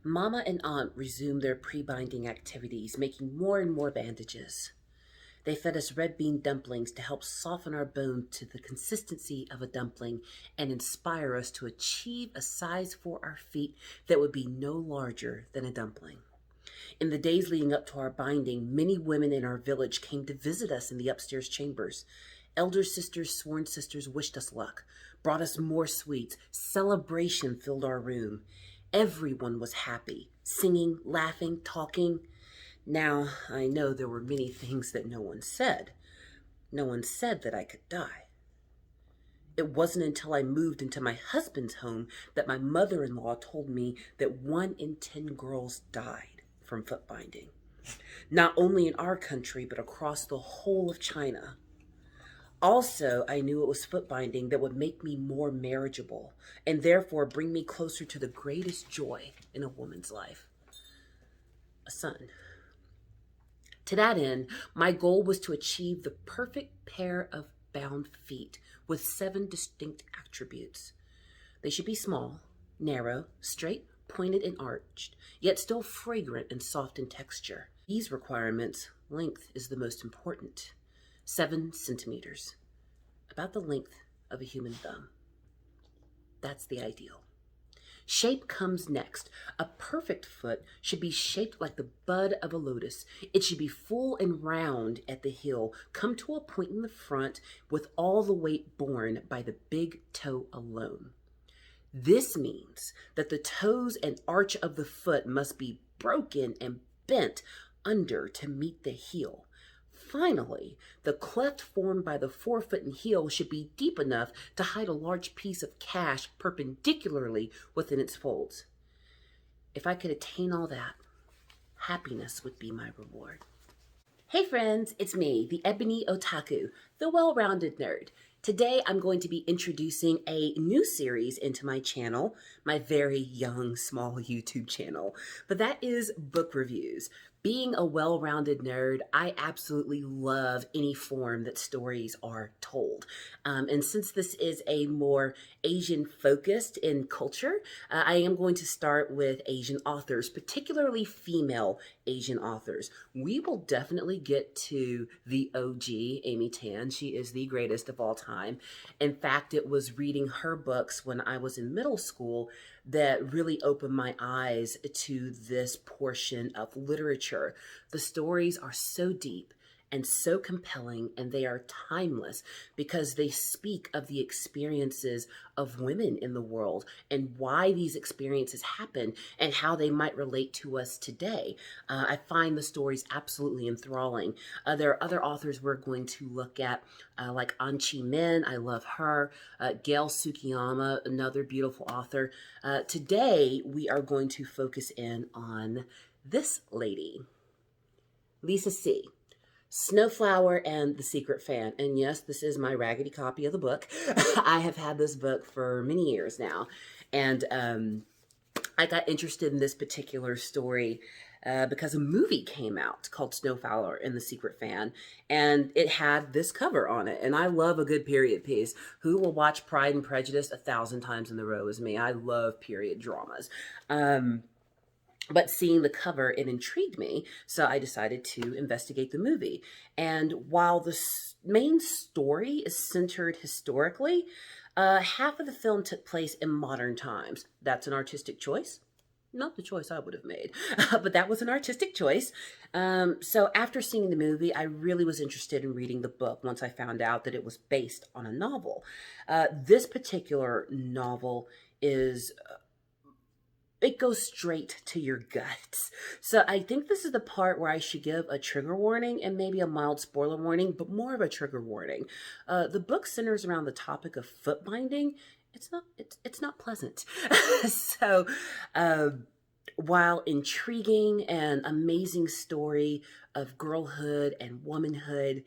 Mama and Aunt resumed their pre-binding activities, making more and more bandages. They fed us red bean dumplings to help soften our bones to the consistency of a dumpling and inspire us to achieve a size for our feet that would be no larger than a dumpling. In the days leading up to our binding, many women in our village came to visit us in the upstairs chambers. Elder sisters, sworn sisters wished us luck, brought us more sweets. Celebration filled our room. Everyone was happy, singing, laughing, talking. Now, I know there were many things that no one said. No one said that I could die. It wasn't until I moved into my husband's home that my mother-in-law told me that 1 in 10 girls died from foot binding. Not only in our country, but across the whole of China. Also, I knew it was foot binding that would make me more marriageable and therefore bring me closer to the greatest joy in a woman's life, a son. To that end, my goal was to achieve the perfect pair of bound feet with 7 distinct attributes. They should be small, narrow, straight, pointed, and arched, yet still fragrant and soft in texture. These requirements, length is the most important. 7 centimeters, about the length of a human thumb. That's the ideal. Shape comes next. A perfect foot should be shaped like the bud of a lotus. It should be full and round at the heel, come to a point in the front with all the weight borne by the big toe alone. This means that the toes and arch of the foot must be broken and bent under to meet the heel. Finally, the cleft formed by the forefoot and heel should be deep enough to hide a large piece of cash perpendicularly within its folds. If I could attain all that, happiness would be my reward. Hey friends, it's me, the Ebony Otaku, the well-rounded nerd. Today I'm going to be introducing a new series into my channel, my very young, small YouTube channel, but that is book reviews. Being a well-rounded nerd, I absolutely love any form that stories are told. And since this is a more Asian-focused in culture, I am going to start with Asian authors, particularly female Asian authors. We will definitely get to the OG, Amy Tan. She is the greatest of all time. In fact, it was reading her books when I was in middle school that really opened my eyes to this portion of literature. The stories are so deep and so compelling, and they are timeless because they speak of the experiences of women in the world and why these experiences happen and how they might relate to us today. I find the stories absolutely enthralling. There are other authors we're going to look at, like An Chi Min. I love her. Gail Tsukiyama, another beautiful author. Today, we are going to focus in on this lady, Lisa See. Snowflower and the Secret Fan. And yes, this is my raggedy copy of the book. I have had this book for many years now. And I got interested in this particular story because a movie came out called Snowflower and the Secret Fan. And it had this cover on it. And I love a good period piece. Who will watch Pride and Prejudice 1,000 times in the row is me. I love period dramas. But seeing the cover, it intrigued me, so I decided to investigate the movie. And while the main story is centered historically, half of the film took place in modern times. That's an artistic choice. Not the choice I would have made, but that was an artistic choice. So after seeing the movie, I really was interested in reading the book once I found out that it was based on a novel. This particular novel is... it goes straight to your guts. So I think this is the part where I should give a trigger warning and maybe a mild spoiler warning, but more of a trigger warning. The book centers around the topic of foot binding. It's not pleasant. So while intriguing and amazing story of girlhood and womanhood,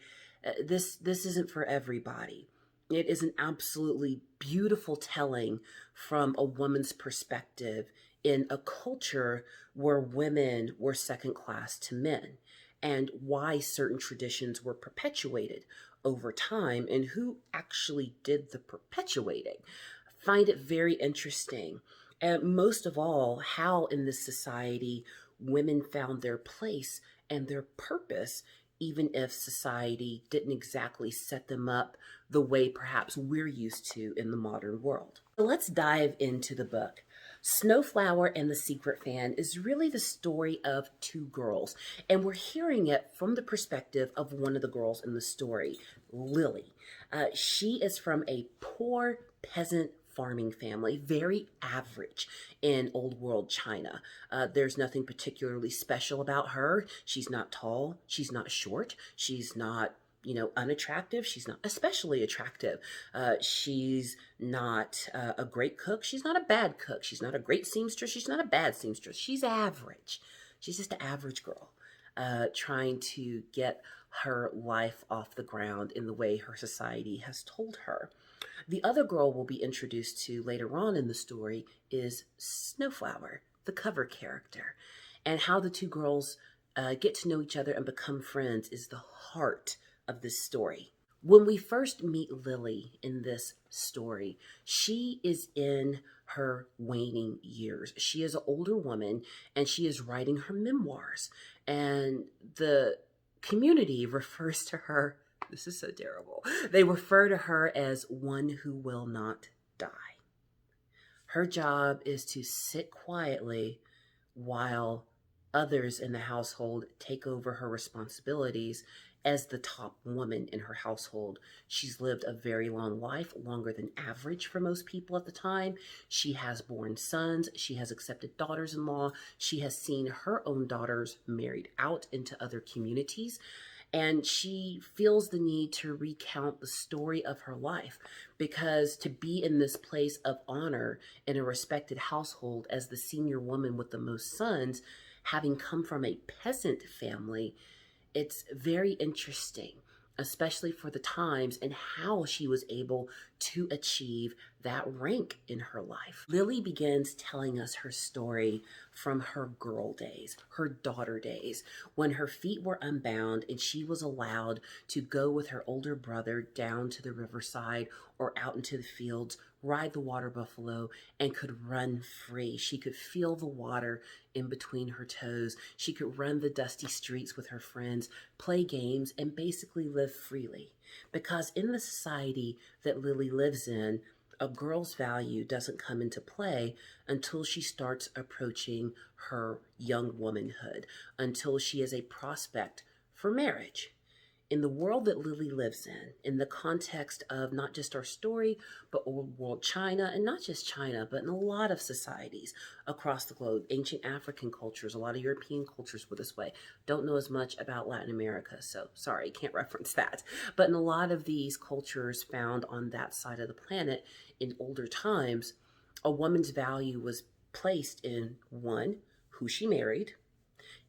this isn't for everybody. It is an absolutely beautiful telling from a woman's perspective in a culture where women were second class to men, and why certain traditions were perpetuated over time and who actually did the perpetuating. I find it very interesting. And most of all, how in this society women found their place and their purpose, even if society didn't exactly set them up the way perhaps we're used to in the modern world. So let's dive into the book. Snowflower and the Secret Fan is really the story of two girls, and we're hearing it from the perspective of one of the girls in the story, Lily. She is from a poor peasant farming family, very average in old world China. There's nothing particularly special about her. She's not tall, she's not short, she's not unattractive. She's not especially attractive. She's not a great cook. She's not a bad cook. She's not a great seamstress. She's not a bad seamstress. She's average. She's just an average girl trying to get her life off the ground in the way her society has told her. The other girl we'll be introduced to later on in the story is Snowflower, the cover character. And how the two girls get to know each other and become friends is the heart of this story. When we first meet Lily in this story, she is in her waning years. She is an older woman and she is writing her memoirs. And the community refers to her, this is so terrible, they refer to her as one who will not die. Her job is to sit quietly while others in the household take over her responsibilities as the top woman in her household. She's lived a very long life, longer than average for most people at the time. She has borne sons. She has accepted daughters-in-law. She has seen her own daughters married out into other communities. And she feels the need to recount the story of her life, because to be in this place of honor in a respected household as the senior woman with the most sons, having come from a peasant family, it's very interesting, especially for the times and how she was able to achieve that rank in her life. Lily begins telling us her story from her girl days, her daughter days, when her feet were unbound and she was allowed to go with her older brother down to the riverside or out into the fields, ride the water buffalo, and could run free. She could feel the water in between her toes. She could run the dusty streets with her friends, play games, and basically live freely. Because in the society that Lily lives in, a girl's value doesn't come into play until she starts approaching her young womanhood, until she is a prospect for marriage. In the world that Lily lives in the context of not just our story, but old world China, and not just China, but in a lot of societies across the globe, ancient African cultures, a lot of European cultures were this way. Don't know as much about Latin America, so sorry, can't reference that. But in a lot of these cultures found on that side of the planet in older times, a woman's value was placed in one, who she married,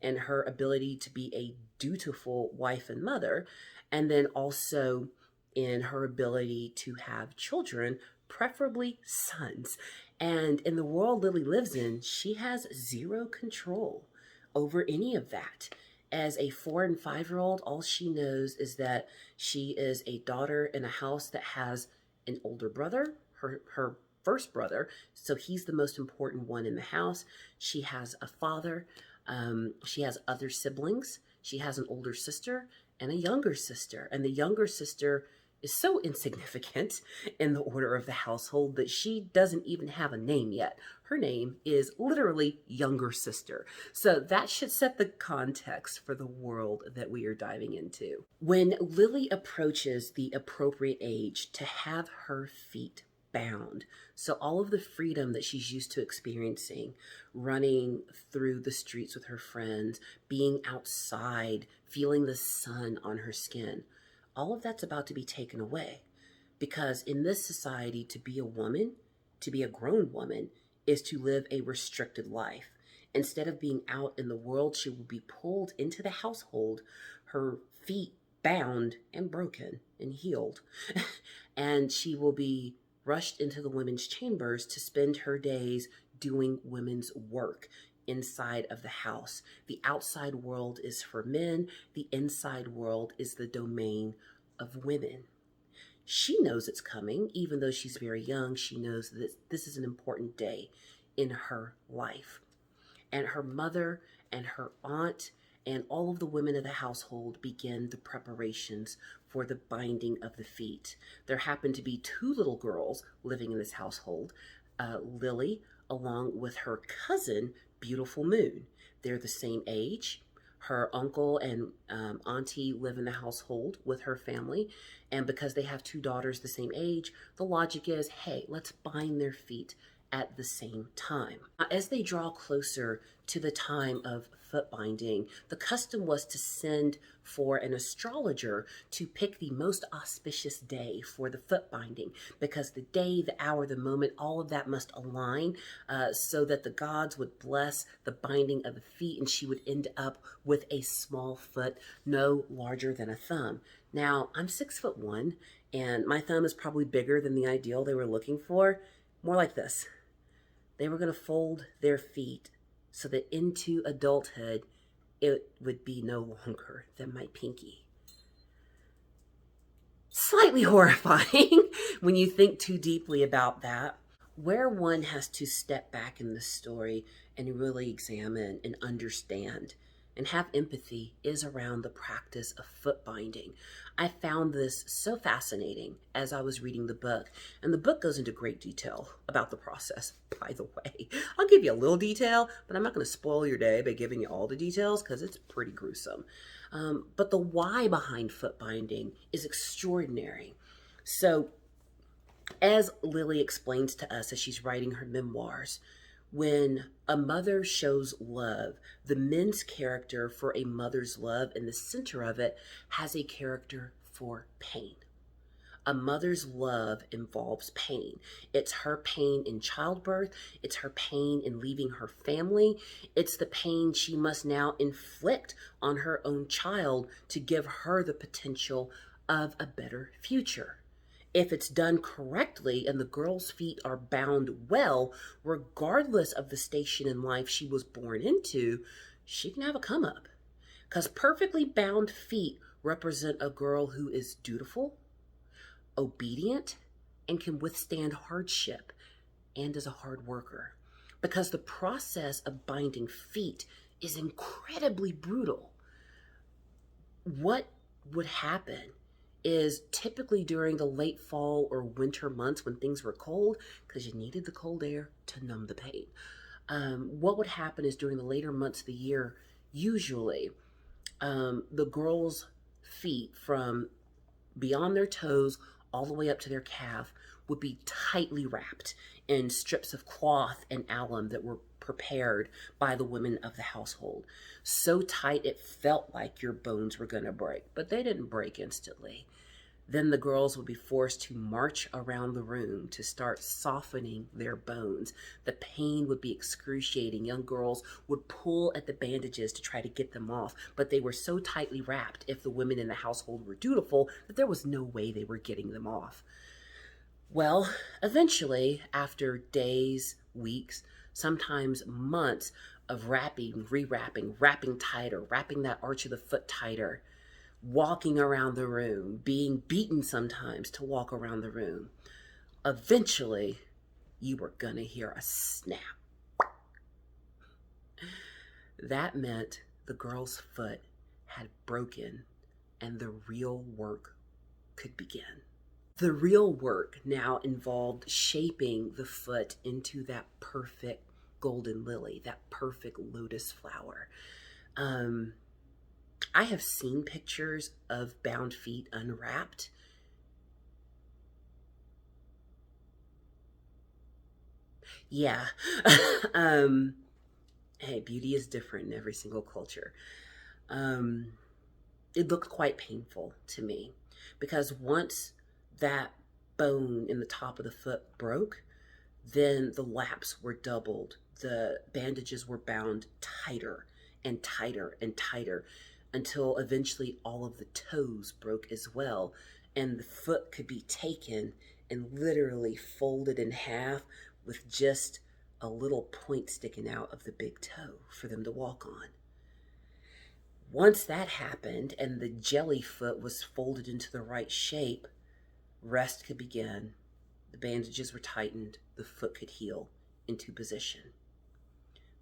and her ability to be a dutiful wife and mother, and then also in her ability to have children, preferably sons. And in the world Lily lives in, she has zero control over any of that. As a 4 and 5-year-old, all she knows is that she is a daughter in a house that has an older brother, her first brother, so he's the most important one in the house. She has a father. She has other siblings. She has an older sister and a younger sister. And the younger sister is so insignificant in the order of the household that she doesn't even have a name yet. Her name is literally younger sister. So that should set the context for the world that we are diving into. When Lily approaches the appropriate age to have her feet bound, so all of the freedom that she's used to experiencing, running through the streets with her friends, being outside, feeling the sun on her skin, all of that's about to be taken away. Because in this society, to be a woman, to be a grown woman, is to live a restricted life. Instead of being out in the world, she will be pulled into the household, her feet bound and broken and healed. And she will be rushed into the women's chambers to spend her days doing women's work inside of the house. The outside world is for men. The inside world is the domain of women. She knows it's coming, even though she's very young. She knows that this is an important day in her life. And her mother and her aunt and all of the women of the household begin the preparations for the binding of the feet. There happened to be two little girls living in this household, Lily, along with her cousin, Beautiful Moon. They're the same age. Her uncle and auntie live in the household with her family. And because they have two daughters the same age, the logic is, hey, let's bind their feet at the same time. As they draw closer to the time of foot binding, the custom was to send for an astrologer to pick the most auspicious day for the foot binding, because the day, the hour, the moment, all of that must align so that the gods would bless the binding of the feet, and she would end up with a small foot no larger than a thumb. Now, I'm 6'1", and my thumb is probably bigger than the ideal they were looking for. More like this. They were going to fold their feet so that into adulthood, it would be no longer than my pinky. Slightly horrifying when you think too deeply about that. Where one has to step back in the story and really examine and understand and have empathy is around the practice of foot binding. I found this so fascinating as I was reading the book, and the book goes into great detail about the process, by the way. I'll give you a little detail, but I'm not going to spoil your day by giving you all the details because it's pretty gruesome. But the why behind foot binding is extraordinary. So, as Lily explains to us as she's writing her memoirs, when a mother shows love, the men's character for a mother's love in the center of it has a character for pain. A mother's love involves pain. It's her pain in childbirth. It's her pain in leaving her family. It's the pain she must now inflict on her own child to give her the potential of a better future. If it's done correctly and the girl's feet are bound well, regardless of the station in life she was born into, she can have a come up. Because perfectly bound feet represent a girl who is dutiful, obedient, and can withstand hardship, and is a hard worker. Because the process of binding feet is incredibly brutal. What would happen is typically during the late fall or winter months when things were cold, because you needed the cold air to numb the pain. What would happen is during the later months of the year, usually the girls' feet from beyond their toes all the way up to their calf would be tightly wrapped in strips of cloth and alum that were prepared by the women of the household. So tight it felt like your bones were going to break, but they didn't break instantly. Then the girls would be forced to march around the room to start softening their bones. The pain would be excruciating. Young girls would pull at the bandages to try to get them off, but they were so tightly wrapped, if the women in the household were dutiful, that there was no way they were getting them off. Well, eventually, after days, weeks, sometimes months of wrapping, rewrapping, wrapping tighter, wrapping that arch of the foot tighter, walking around the room, being beaten sometimes to walk around the room, eventually you were gonna hear a snap. That meant the girl's foot had broken and the real work could begin. The real work now involved shaping the foot into that perfect golden lily, that perfect lotus flower. I have seen pictures of bound feet unwrapped. Yeah. Hey, beauty is different in every single culture. It looked quite painful to me, because once that bone in the top of the foot broke, then the laps were doubled. The bandages were bound tighter and tighter and tighter until eventually all of the toes broke as well, and the foot could be taken and literally folded in half with just a little point sticking out of the big toe for them to walk on. Once that happened and the jelly foot was folded into the right shape, rest could begin. The bandages were tightened, the foot could heal, into position.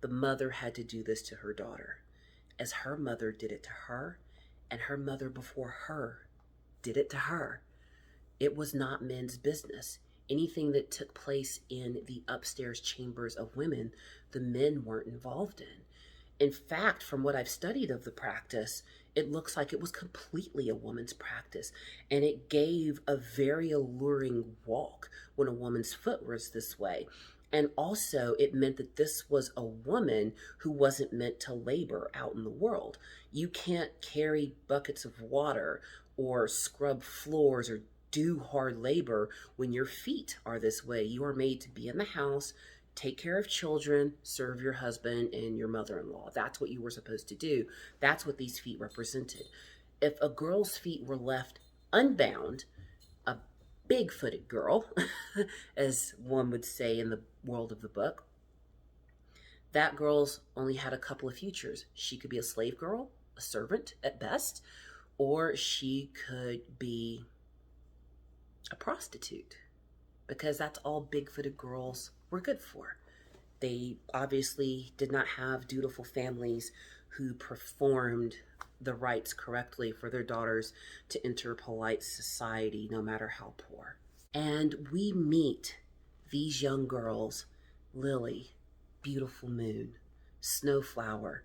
The mother had to do this to her daughter, as her mother did it to her, and her mother before her did it to her. It was not men's business. Anything that took place in the upstairs chambers of women, the men weren't involved in. In fact, from what I've studied of the practice, it looks like it was completely a woman's practice, and it gave a very alluring walk when a woman's foot was this way. And also, it meant that this was a woman who wasn't meant to labor out in the world. You can't carry buckets of water or scrub floors or do hard labor when your feet are this way. You are made to be in the house, take care of children, serve your husband and your mother-in-law. That's what you were supposed to do. That's what these feet represented. If a girl's feet were left unbound, a big-footed girl, as one would say in the world of the book, that girl's only had a couple of futures. She could be a slave girl, a servant at best, or she could be a prostitute, because that's all big-footed girls were good for. They obviously did not have dutiful families who performed the rites correctly for their daughters to enter polite society, no matter how poor. And we meet these young girls, Lily, Beautiful Moon, Snowflower,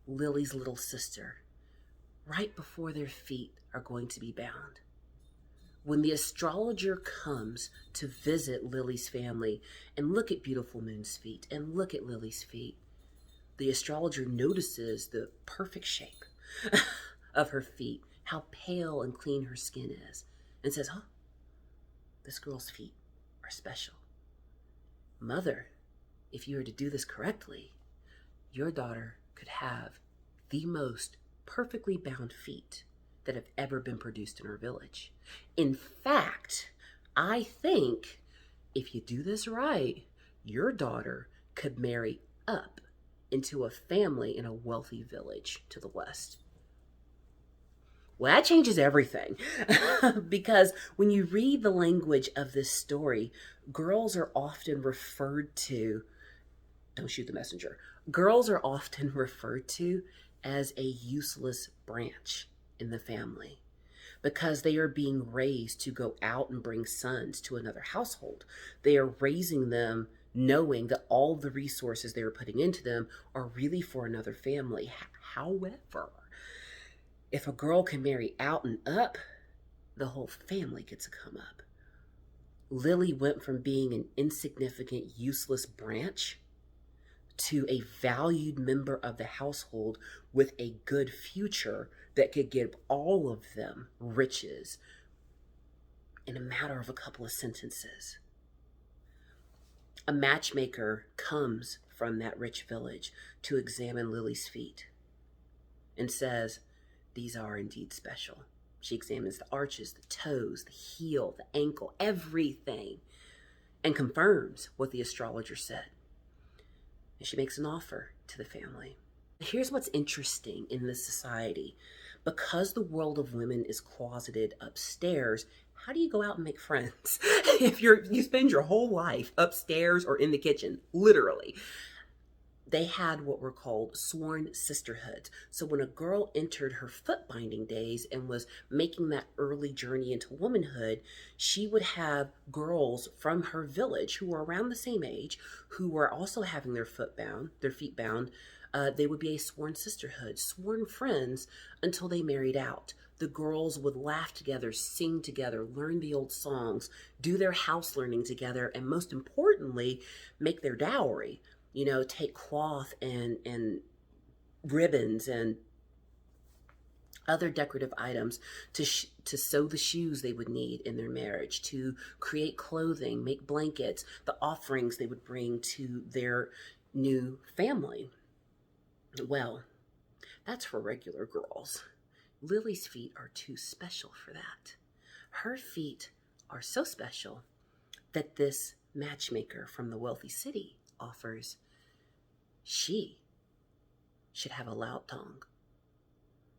Lily's little sister, right before their feet are going to be bound. When the astrologer comes to visit Lily's family and look at Beautiful Moon's feet and look at Lily's feet, the astrologer notices the perfect shape of her feet, how pale and clean her skin is, and says, "Oh, this girl's feet are special. Mother, if you were to do this correctly, your daughter could have the most perfectly bound feet that have ever been produced in our village. In fact, I think if you do this right, your daughter could marry up into a family in a wealthy village to the west." Well, that changes everything because when you read the language of this story, girls are often referred to, don't shoot the messenger, girls are often referred to as a useless branch in the family, because they are being raised to go out and bring sons to another household. They are raising them knowing that all the resources they are putting into them are really for another family. However, if a girl can marry out and up, the whole family gets to come up. Lily went from being an insignificant, useless branch to a valued member of the household with a good future that could give all of them riches in a matter of a couple of sentences. A matchmaker comes from that rich village to examine Lily's feet and says, "These are indeed special." She examines the arches, the toes, the heel, the ankle, everything, and confirms what the astrologer said. And she makes an offer to the family. Here's what's interesting in this society. Because the world of women is closeted upstairs, how do you go out and make friends? If you spend your whole life upstairs or in the kitchen, literally. They had what were called sworn sisterhoods. So when a girl entered her foot binding days and was making that early journey into womanhood, she would have girls from her village who were around the same age, who were also having their feet bound. They would be a sworn sisterhood, sworn friends until they married out. The girls would laugh together, sing together, learn the old songs, do their house learning together, and most importantly, make their dowry. Take cloth and ribbons and other decorative items to sew the shoes they would need in their marriage, to create clothing, make blankets, the offerings they would bring to their new family. Well, that's for regular girls. Lily's feet are too special for that. Her feet are so special that this matchmaker from the wealthy city offers she should have a laotong.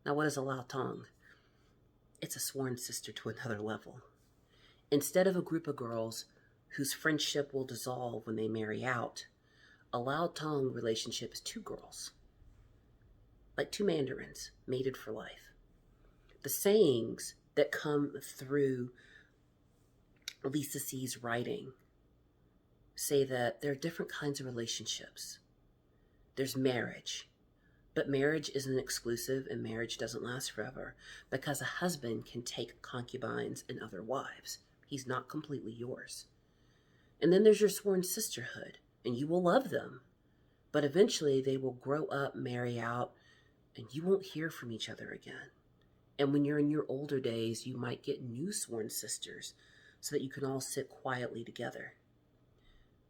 Now, what is a laotong? It's a sworn sister to another level. Instead of a group of girls whose friendship will dissolve when they marry out, A Lao Tong relationship is two girls, like two mandarins, mated for life. The sayings that come through Lisa C's writing say that there are different kinds of relationships. There's marriage, but marriage isn't exclusive and marriage doesn't last forever because a husband can take concubines and other wives. He's not completely yours. And then there's your sworn sisterhood, and you will love them, but eventually they will grow up, marry out, and you won't hear from each other again. And when you're in your older days, you might get new sworn sisters so that you can all sit quietly together.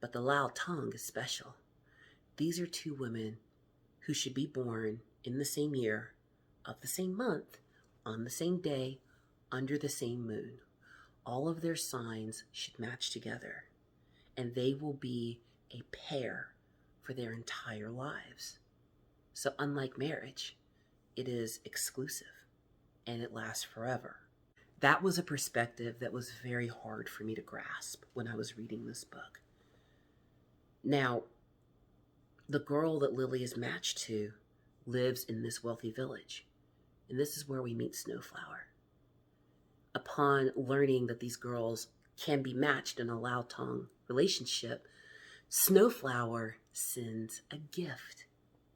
But the Lao Tong is special. These are two women who should be born in the same year, of the same month, on the same day, under the same moon. All of their signs should match together, and they will be a pair for their entire lives. So unlike marriage, it is exclusive and it lasts forever. That was a perspective that was very hard for me to grasp when I was reading this book. Now, the girl that Lily is matched to lives in this wealthy village, and this is where we meet Snowflower. Upon learning that these girls can be matched in a Lao Tong relationship, Snowflower sends a gift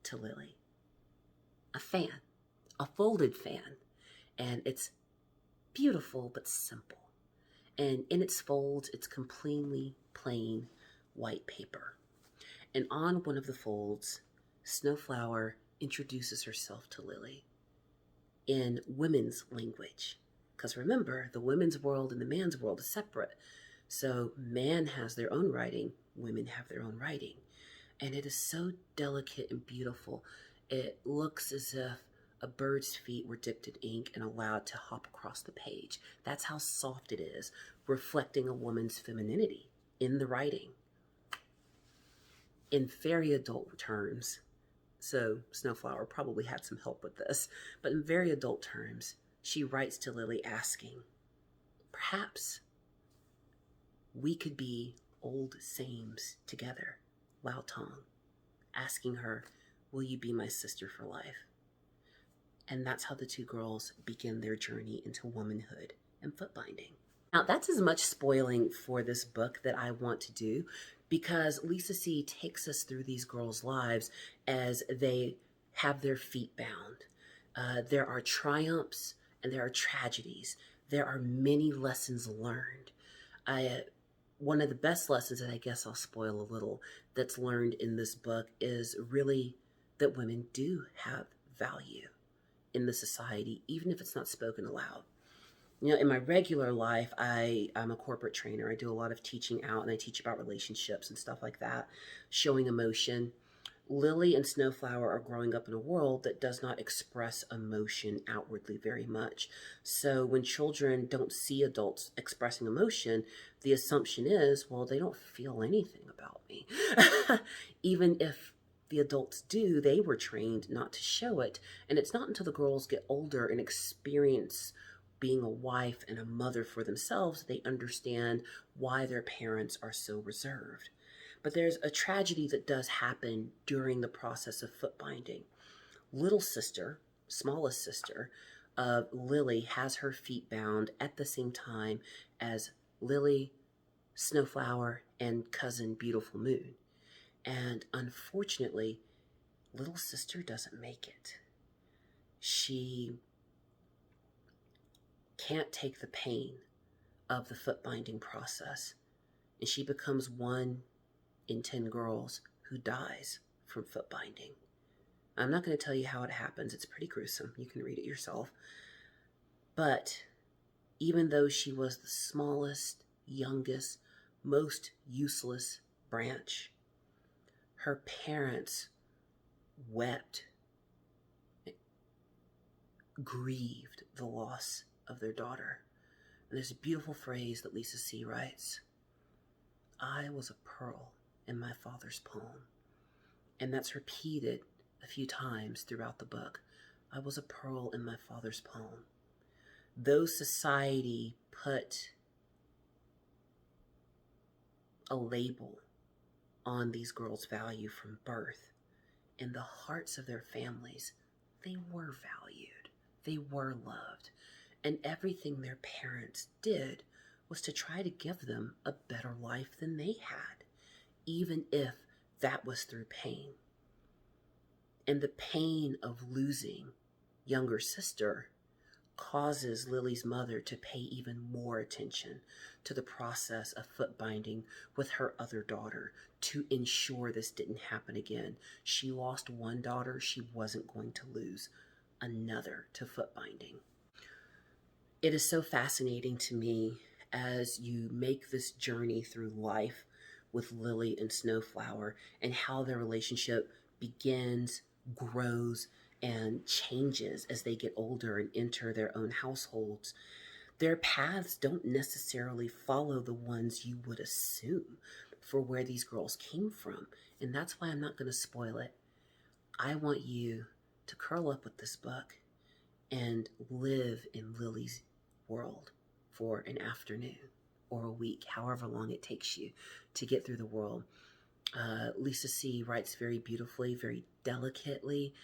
to Lily. A fan, a folded fan, and it's beautiful but simple. And in its folds, it's completely plain white paper. And on one of the folds, Snowflower introduces herself to Lily in women's language. Because remember, the women's world and the man's world is separate. So man has their own writing, women have their own writing. And it is so delicate and beautiful. It looks as if a bird's feet were dipped in ink and allowed to hop across the page. That's how soft it is, reflecting a woman's femininity in the writing. In very adult terms, so Snowflower probably had some help with this, but in very adult terms, she writes to Lily asking, perhaps we could be old sames together, Lao Tong, asking her, will you be my sister for life? And that's how the two girls begin their journey into womanhood and footbinding. Now, that's as much spoiling for this book that I want to do, because Lisa C takes us through these girls' lives as they have their feet bound. There are triumphs and there are tragedies. There are many lessons learned. One of the best lessons, and I guess I'll spoil a little, that's learned in this book is really that women do have value in the society, even if it's not spoken aloud. You know, in my regular life, I'm a corporate trainer. I do a lot of teaching out, and I teach about relationships and stuff like that, showing emotion. Lily and Snowflower are growing up in a world that does not express emotion outwardly very much. So when children don't see adults expressing emotion, the assumption is, well, they don't feel anything about me. Even if the adults do, they were trained not to show it. And it's not until the girls get older and experience being a wife and a mother for themselves, they understand why their parents are so reserved. But there's a tragedy that does happen during the process of foot binding. Little sister, smallest sister of Lily, has her feet bound at the same time as Lily, Snowflower, and cousin Beautiful Moon. And unfortunately, little sister doesn't make it. She can't take the pain of the foot binding process, and she becomes one in 10 girls who dies from foot binding. I'm not going to tell you how it happens. It's pretty gruesome. You can read it yourself. But even though she was the smallest, youngest, most useless branch, her parents wept, grieved the loss of their daughter. And there's a beautiful phrase that Lisa C writes, I was a pearl in my father's palm. And that's repeated a few times throughout the book. I was a pearl in my father's palm. Though society put a label on these girls' value from birth. In the hearts of their families, they were valued, they were loved, and everything their parents did was to try to give them a better life than they had, even if that was through pain. And the pain of losing younger sister causes Lily's mother to pay even more attention to the process of foot binding with her other daughter to ensure this didn't happen again. She lost one daughter, she wasn't going to lose another to foot binding. It is so fascinating to me as you make this journey through life with Lily and Snowflower and how their relationship begins, grows, and changes as they get older and enter their own households. Their paths don't necessarily follow the ones you would assume for where these girls came from. And that's why I'm not going to spoil it. I want you to curl up with this book and live in Lily's world for an afternoon or a week, however long it takes you to get through the world. Lisa C. writes very beautifully, very delicately.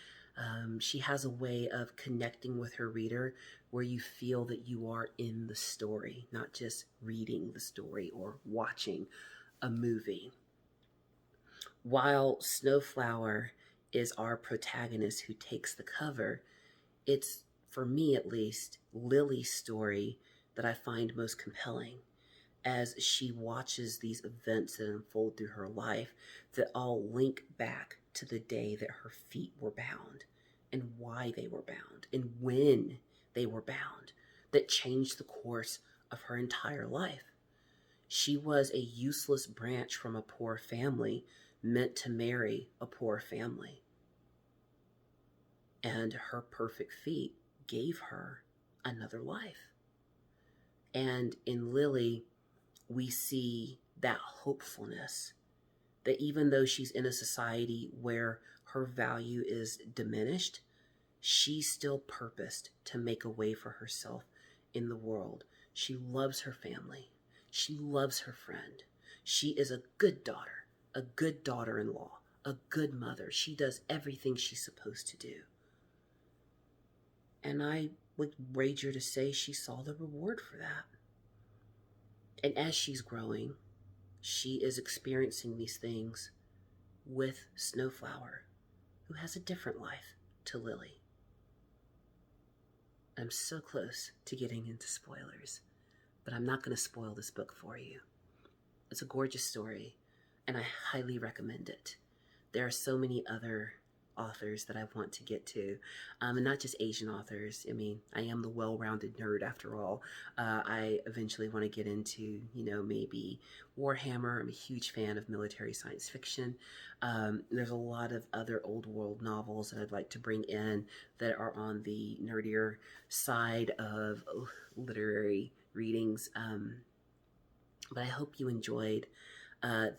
She has a way of connecting with her reader where you feel that you are in the story, not just reading the story or watching a movie. While Snowflower is our protagonist who takes the cover, it's, for me at least, Lily's story that I find most compelling as she watches these events that unfold through her life that all link back to the day that her feet were bound and why they were bound and when they were bound, that changed the course of her entire life. She was a useless branch from a poor family meant to marry a poor family. And her perfect feet gave her another life. And in Lily, we see that hopefulness that even though she's in a society where her value is diminished, she's still purposed to make a way for herself in the world. She loves her family. She loves her friend. She is a good daughter, a good daughter-in-law, a good mother. She does everything she's supposed to do. And I would wager to say she saw the reward for that. And as she's growing, she is experiencing these things with Snowflower, who has a different life to Lily. I'm so close to getting into spoilers, but I'm not going to spoil this book for you. It's a gorgeous story, and I highly recommend it. There are so many other authors that I want to get to, and not just Asian authors. I mean, I am the well-rounded nerd after all. I eventually want to get into, maybe Warhammer. I'm a huge fan of military science fiction. There's a lot of other old world novels that I'd like to bring in that are on the nerdier side of literary readings. But I hope you enjoyed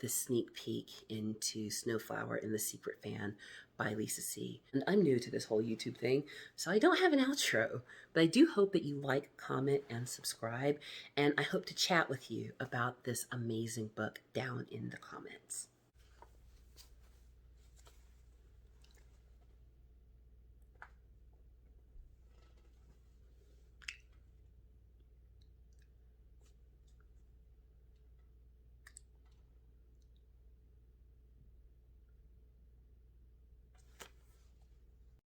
this sneak peek into Snowflower and the Secret Fan by Lisa C. And I'm new to this whole YouTube thing, so I don't have an outro, but I do hope that you like, comment, and subscribe, and I hope to chat with you about this amazing book down in the comments.